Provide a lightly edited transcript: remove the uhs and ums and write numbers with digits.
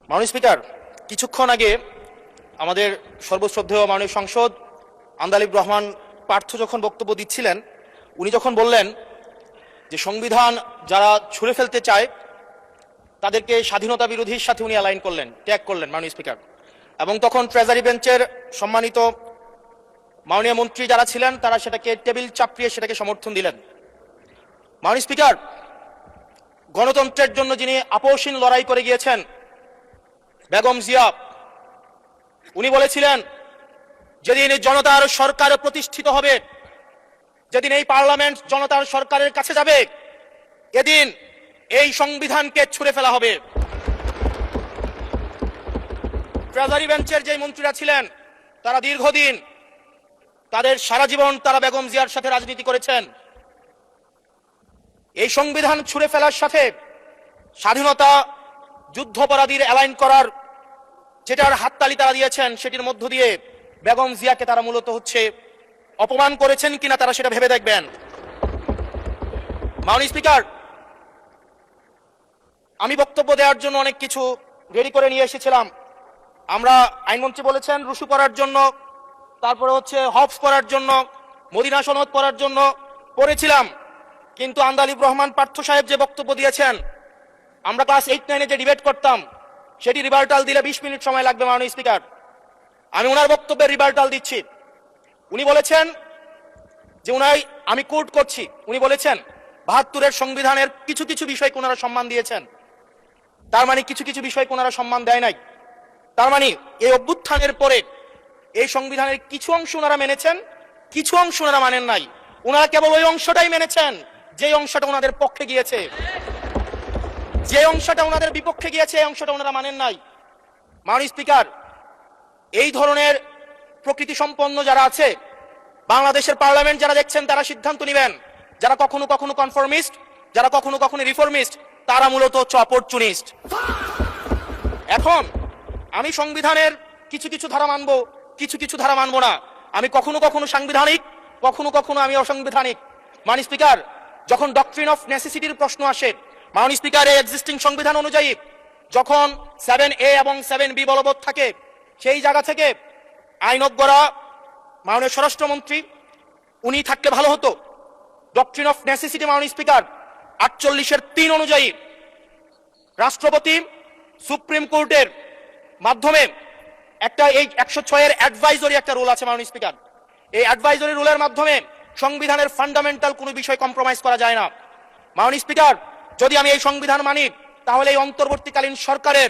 মাননীয় স্পিকার, কিছুক্ষণ আগে আমাদের সর্বশ্রদ্ধেয় মাননীয় সংসদ আন্দালিব রহমান পার্থ যখন বক্তব্য দিচ্ছিলেন, উনি যখন বললেন যে সংবিধান যারা ছুঁড়ে ফেলতে চায় তাদেরকে স্বাধীনতা বিরোধীর সাথে উনি অ্যালাইন করলেন, ট্যাগ করলেন মাননীয় স্পিকার। এবং তখন ট্রেজারি বেঞ্চের সম্মানিত মাননীয় মন্ত্রী যারা ছিলেন তারা সেটাকে টেবিল চাপড়িয়ে সেটাকে সমর্থন দিলেন। মাননীয় স্পিকার, গণতন্ত্রের জন্য যিনি আপোষহীন লড়াই করে গিয়েছেন বেগম জিয়া, উনি বলেছিলেন যেদিন জনতার সরকার প্রতিষ্ঠিত হবে, যেদিন এই পার্লামেন্ট জনতার সরকারের কাছে যাবে, এদিন এই সংবিধানকে ছুঁড়ে ফেলা হবে। ট্রেজারি বেঞ্চের যে মন্ত্রীরা ছিলেন তারা দীর্ঘদিন, তাদের সারা জীবন তারা বেগম জিয়ার সাথে রাজনীতি করেছেন। এই সংবিধান ছুঁড়ে ফেলার সাথে স্বাধীনতা যুদ্ধাপরাধীর অ্যালাইন করার যেটার হাততালি তারা দিয়েছেন, সেটির মধ্য দিয়ে বেগম জিয়াকে তারা মূলত অপমান করেছেন কিনা তারা সেটা ভেবে দেখবেন। মাননীয় স্পিকার, আমি বক্তব্য দেওয়ার জন্য অনেক কিছু রেডি করে নিয়ে এসেছিলাম। আমরা আইনমন্ত্রী বলেছেন রুশু পড়ার জন্য, তারপরে হবস পড়ার জন্য, মদিনা সনদ পড়ার জন্য পড়েছিলাম। কিন্তু আন্দালিব রহমান পার্থ সাহেব যে বক্তব্য দিয়েছেন, আমরা ক্লাস 8-9-এ যে ডিবেট করতাম সেটি রিভার্টাল দিলে 20 মিনিট সময় লাগবে। মাননীয় স্পিকার, আমি ওনার বক্তব্যের রিভার্টাল দিচ্ছি। উনি বলেছেন যে আমি কোট করছি, উনি বলেছেন 72-এর সংবিধানের কিছু কিছু বিষয়কে ওনারা সম্মান দিয়েছেন। তার মানে কিছু কিছু বিষয়কে ওনারা সম্মান দেয় নাই। তার মানে এই অভ্যুত্থানের পরে এই সংবিধানের কিছু অংশ ওনারা মেনেছেন, কিছু অংশ ওনারা মানেন নাই। ওনারা কেবল ওই অংশটাই মেনেছেন যে অংশটা ওনাদের পক্ষে গিয়েছে, যে অংশটা ওনাদের বিপক্ষে গিয়েছে এই অংশটা ওনারা মানেন নাই। মাননীয় স্পিকার, এই ধরনের প্রকৃতি সম্পন্ন যারা আছে বাংলাদেশের পার্লামেন্ট, যারা দেখছেন তারা সিদ্ধান্ত নেবেন। যারা কখনো কখনো কনফরমিস্ট, যারা কখনো কখনো রিফর্মিস্ট, তারা মূলত অপরচুনিস্ট। এখন আমি সংবিধানের কিছু কিছু ধারা মানবো, কিছু কিছু ধারা মানবো না। আমি কখনো কখনো সাংবিধানিক, কখনো কখনো আমি অসাংবিধানিক। মাননীয় স্পিকার, যখন ডক্ট্রিন অফ নেসেসিটির প্রশ্ন আসে, মাননীয় স্পিকার, এই এক্সিস্টিং সংবিধান অনুযায়ী যখন 7A এবং 7B বলবৎ থাকে, সেই জায়গা থেকে আইনজ্ঞরা, মাননীয় স্বরাষ্ট্রমন্ত্রী উনি থাকলে ভালো হতো। ডক্ট্রিন অফ নেসেসিটি মাননীয় স্পিকার 48-3 অনুযায়ী রাষ্ট্রপতি সুপ্রিম কোর্টের মাধ্যমে এই 106-এর অ্যাডভাইজরি একটা রুল আছে। মাননীয় স্পিকার, এই অ্যাডভাইজরি রুলের মাধ্যমে সংবিধানের ফান্ডামেন্টাল কোনো বিষয় কম্প্রোমাইজ করা যায় না। মাননীয় স্পিকার, যদি আমি এই সংবিধান মানি, তাহলে এই অন্তর্বর্তীকালীন সরকারের